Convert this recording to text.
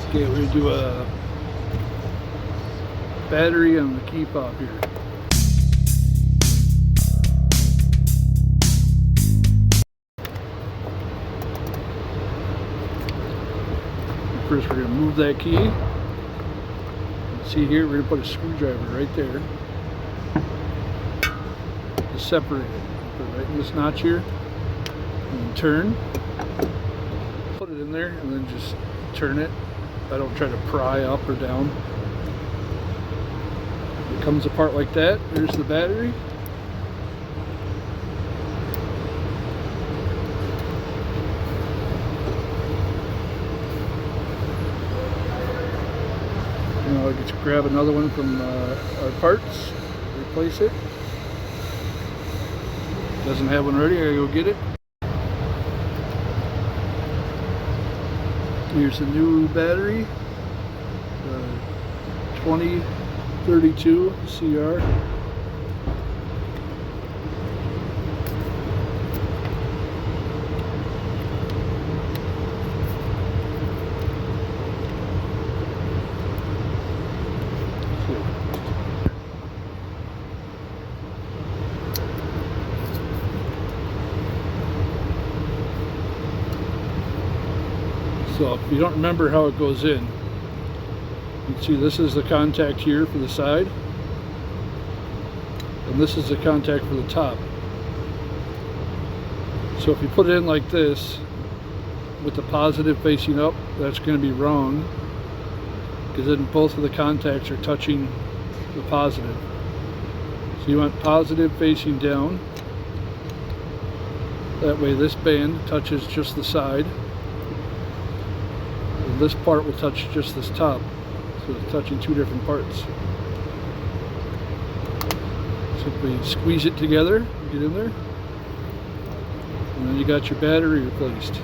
Okay, we're gonna do a battery on the key fob here. First, we're gonna move that key. See here, we're gonna put a screwdriver right there to separate it. Put it right in this notch here, and turn. Put it in there, and then just turn it. I don't try to pry up or down. It comes apart like that. There's the battery. I just grab another one from our parts, replace it. Doesn't have one ready, I gotta go get it. Here's the new battery, 2032 CR. So if you don't remember how it goes in, you can see this is the contact here for the side, and this is the contact for the top. So if you put it in like this, with the positive facing up, that's going to be wrong, because then both of the contacts are touching the positive. So you want positive facing down. That way this band touches just the side. This part will touch just this top, so it's touching two different parts. Simply squeeze it together, get in there, and then you got your battery replaced.